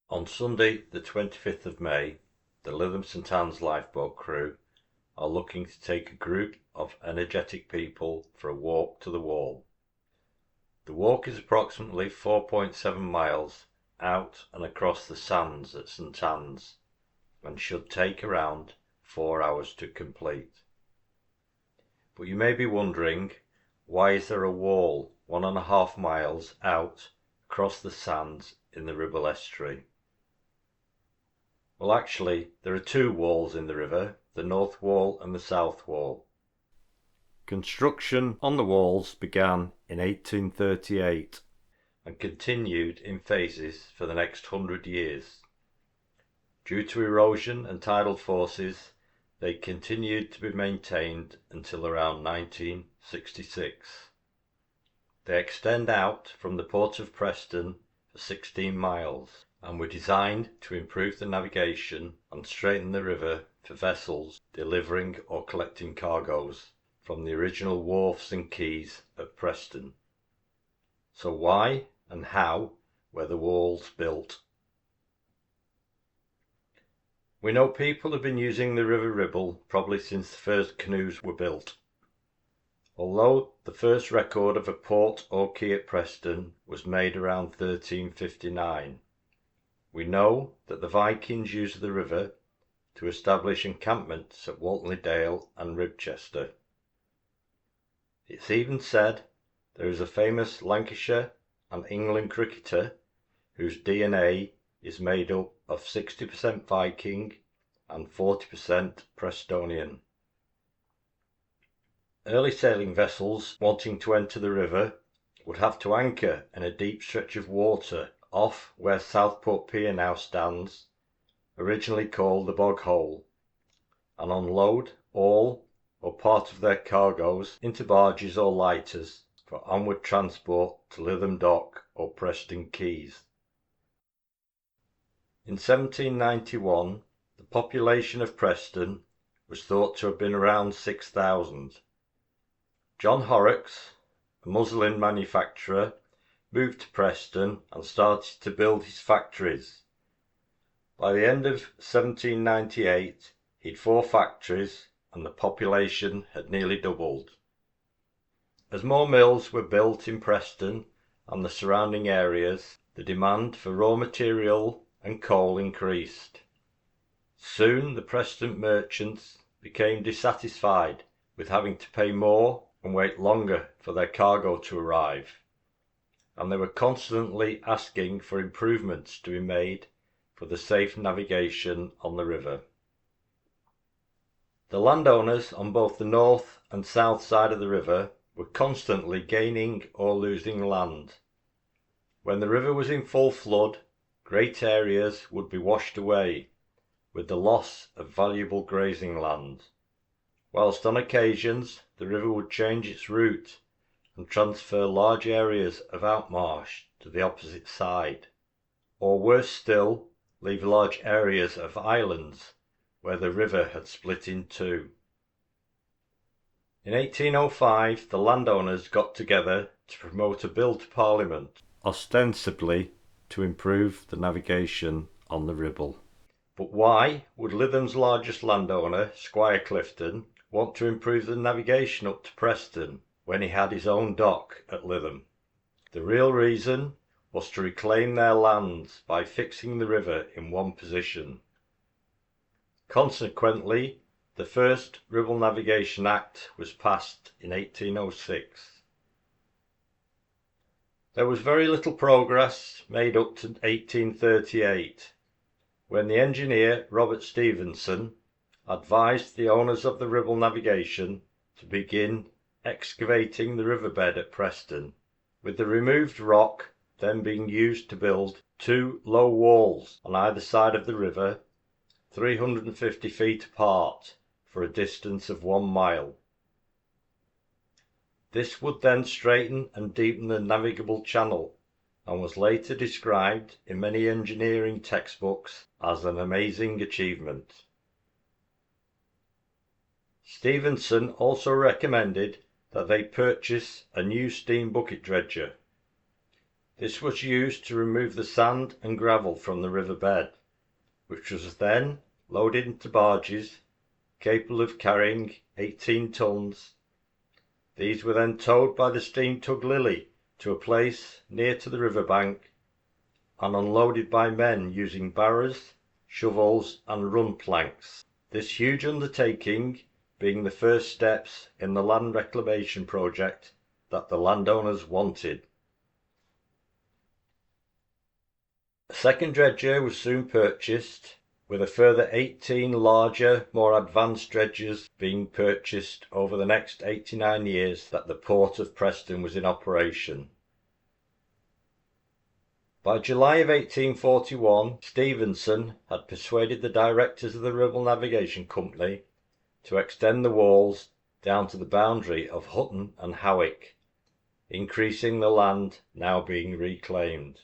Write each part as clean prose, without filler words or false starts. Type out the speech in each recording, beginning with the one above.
On Sunday the 25th of May, the Lytham St Anne's lifeboat crew are looking to take a group of energetic people for a walk to the wall. The walk is approximately 4.7 miles out and across the sands at St Anne's and should take around 4 hours to complete. But you may be wondering, why is there a wall 1.5 miles out across the sands in the Ribble estuary? Well, actually, there are two walls in the river, the north wall and the south wall. Construction on the walls began in 1838 and continued in phases for the next 100 years. Due to erosion and tidal forces, they continued to be maintained until around 1966. They extend out from the port of Preston for 16 miles and were designed to improve the navigation and straighten the river for vessels delivering or collecting cargoes from the original wharfs and quays at Preston. So why and how were the walls built? We know people have been using the River Ribble probably since the first canoes were built. Although the first record of a port or quay at Preston was made around 1359, we know that the Vikings used the river to establish encampments at Waltley and Ribchester. It's even said there is a famous Lancashire and England cricketer whose DNA is made up of 60% Viking and 40% Prestonian. Early sailing vessels wanting to enter the river would have to anchor in a deep stretch of water off where Southport Pier now stands, originally called the Bog Hole, and unload all or part of their cargoes into barges or lighters for onward transport to Lytham Dock or Preston Quays. In 1791, the population of Preston was thought to have been around 6,000. John Horrocks, a muslin manufacturer, moved to Preston and started to build his factories. By the end of 1798, he'd 4 factories and the population had nearly doubled. As more mills were built in Preston and the surrounding areas, the demand for raw material and coal increased. Soon the Preston merchants became dissatisfied with having to pay more and wait longer for their cargo to arrive, and they were constantly asking for improvements to be made for the safe navigation on the river. The landowners on both the north and south side of the river were constantly gaining or losing land. When the river was in full flood, great areas would be washed away, with the loss of valuable grazing land, whilst on occasions the river would change its route and transfer large areas of outmarsh to the opposite side, or worse still, leave large areas of islands where the river had split in two. In 1805 the landowners got together to promote a bill to Parliament, ostensibly to improve the navigation on the Ribble. But why would Lytham's largest landowner, Squire Clifton, want to improve the navigation up to Preston when he had his own dock at Lytham? The real reason was to reclaim their lands by fixing the river in one position. Consequently, the first Ribble Navigation Act was passed in 1806. There was very little progress made up to 1838, when the engineer Robert Stephenson advised the owners of the Ribble Navigation to begin excavating the riverbed at Preston, with the removed rock then being used to build 2 low walls on either side of the river, 350 feet apart, for a distance of 1 mile. This would then straighten and deepen the navigable channel, and was later described in many engineering textbooks as an amazing achievement. Stephenson also recommended that they purchase a new steam bucket dredger. This was used to remove the sand and gravel from the riverbed, which was then loaded into barges capable of carrying 18 tons. These were then towed by the steam tug Lily to a place near to the riverbank and unloaded by men using barrows, shovels and run planks. This huge undertaking being the first steps in the land reclamation project that the landowners wanted. A second dredger was soon purchased, with a further 18 larger, more advanced dredgers being purchased over the next 89 years that the port of Preston was in operation. By July of 1841, Stevenson had persuaded the directors of the Ribble Navigation Company to extend the walls down to the boundary of Hutton and Howick, increasing the land now being reclaimed.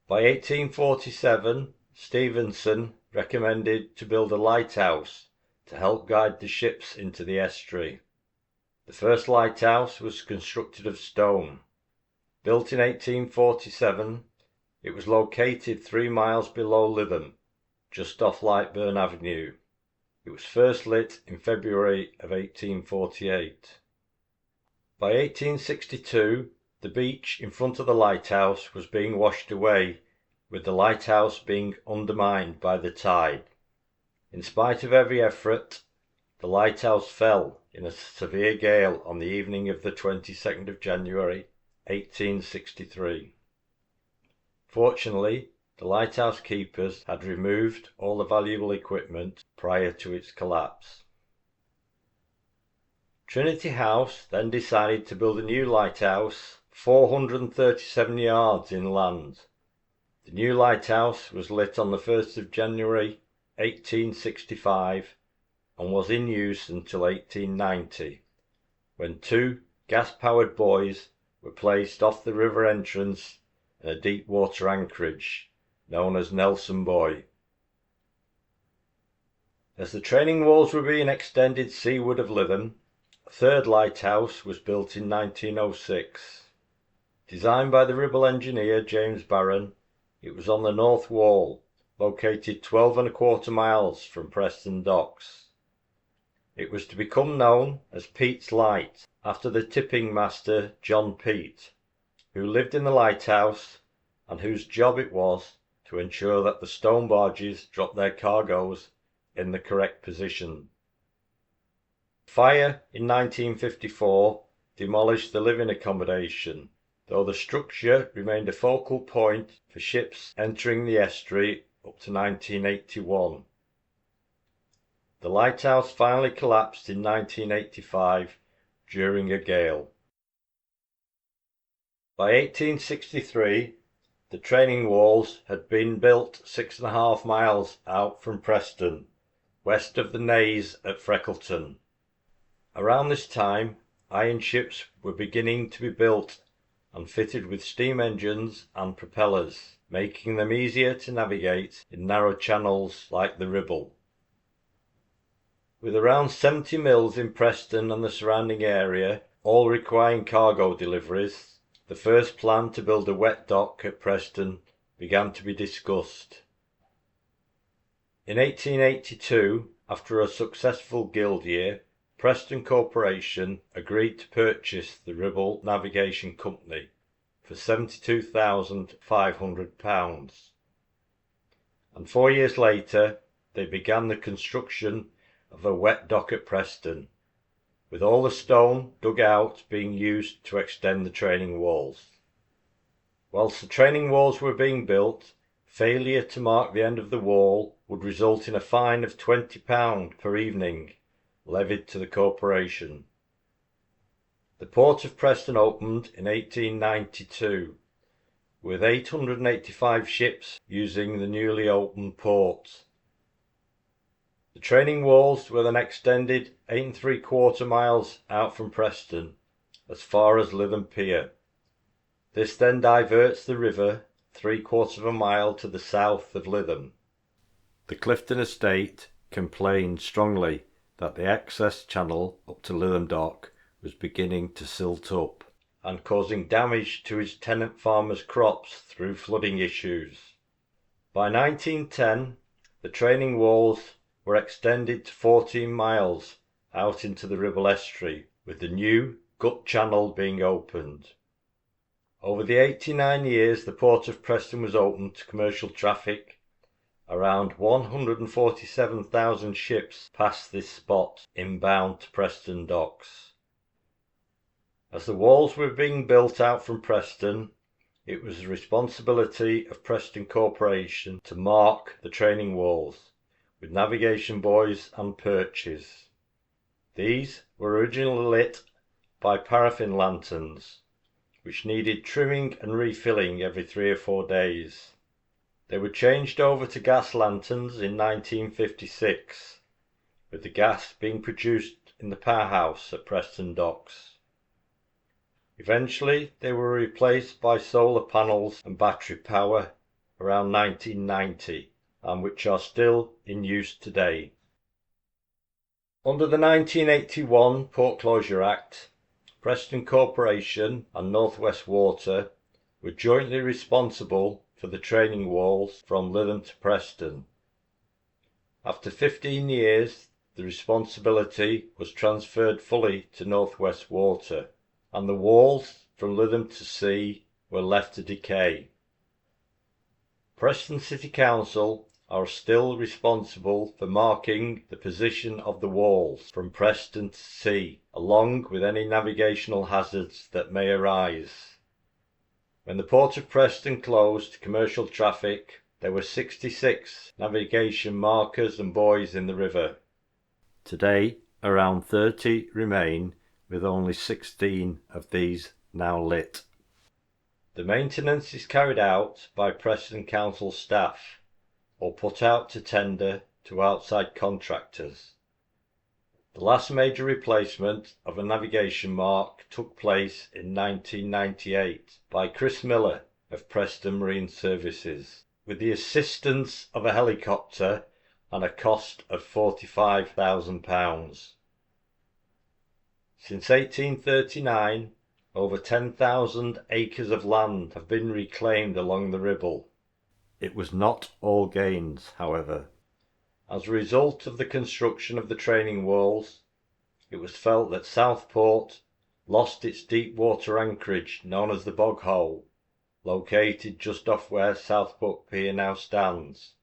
By 1847, Stevenson recommended to build a lighthouse to help guide the ships into the estuary. The first lighthouse was constructed of stone. Built in 1847, it was located 3 miles below Lytham, just off Lightburn Avenue. It was first lit in February of 1848. By 1862, the beach in front of the lighthouse was being washed away, with the lighthouse being undermined by the tide. In spite of every effort, the lighthouse fell in a severe gale on the evening of the 22nd of January, 1863. Fortunately, the lighthouse keepers had removed all the valuable equipment prior to its collapse. Trinity House then decided to build a new lighthouse 437 yards inland. The new lighthouse was lit on the 1st of January 1865 and was in use until 1890, when 2 gas-powered buoys were placed off the river entrance in a deep water anchorage known as Nelson Buoy. As the training walls were being extended seaward of Lytham, a third lighthouse was built in 1906. Designed by the Ribble engineer James Barron, it was on the north wall, located 12¼ miles from Preston Docks. It was to become known as Pete's Light, after the tipping master John Peet, who lived in the lighthouse and whose job it was to ensure that the stone barges dropped their cargoes in the correct position. Fire in 1954 demolished the living accommodation, though the structure remained a focal point for ships entering the estuary up to 1981. The lighthouse finally collapsed in 1985 during a gale. By 1863, the training walls had been built 6½ miles out from Preston, west of the Naze at Freckleton. Around this time, iron ships were beginning to be built and fitted with steam engines and propellers, making them easier to navigate in narrow channels like the Ribble. With around 70 mills in Preston and the surrounding area, all requiring cargo deliveries, the first plan to build a wet dock at Preston began to be discussed. In 1882, after a successful guild year, Preston Corporation agreed to purchase the Ribble Navigation Company for £72,500, and 4 years later they began the construction of a wet dock at Preston, with all the stone dug out being used to extend the training walls. Whilst the training walls were being built, failure to mark the end of the wall would result in a fine of £20 per evening levied to the corporation. The port of Preston opened in 1892, with 885 ships using the newly opened port. The training walls were then extended 8¾ miles out from Preston, as far as Lytham Pier. This then diverts the river 3/4 mile to the south of Lytham. The Clifton estate complained strongly that the access channel up to Lytham Dock was beginning to silt up. and causing damage to his tenant farmers' crops through flooding issues. By 1910, the training walls were extended to 14 miles out into the Ribble estuary, with the new Gut Channel being opened. Over the 89 years the port of Preston was open to commercial traffic, around 147,000 ships passed this spot inbound to Preston docks. As the walls were being built out from Preston, it was the responsibility of Preston Corporation to mark the training walls with navigation buoys and perches. These were originally lit by paraffin lanterns, which needed trimming and refilling every 3 or 4 days. They were changed over to gas lanterns in 1956, with the gas being produced in the powerhouse at Preston Docks. Eventually they were replaced by solar panels and battery power around 1990, and which are still in use today. Under the 1981 Port Closure Act, Preston Corporation and North West Water were jointly responsible for the training walls from Lytham to Preston. After 15 years, the responsibility was transferred fully to North West Water, and the walls from Lytham to sea were left to decay. Preston City Council are still responsible for marking the position of the walls from Preston to sea, along with any navigational hazards that may arise. When the Port of Preston closed to commercial traffic, there were 66 navigation markers and buoys in the river. Today, around 30 remain, with only 16 of these now lit. The maintenance is carried out by Preston Council staff, or put out to tender to outside contractors. The last major replacement of a navigation mark took place in 1998 by Chris Miller of Preston Marine Services, with the assistance of a helicopter and a cost of £45,000. Since 1839, over 10,000 acres of land have been reclaimed along the Ribble. It was not all gains, however. As a result of the construction of the training walls, it was felt that Southport lost its deep water anchorage known as the Bog Hole, located just off where Southport Pier now stands,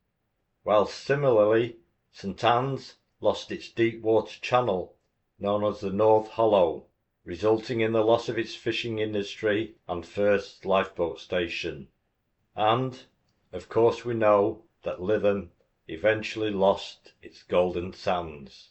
while similarly St Anne's lost its deep water channel known as the North Hollow, resulting in the loss of its fishing industry and first lifeboat station. And, of course, we know that Lytham eventually lost its golden sands.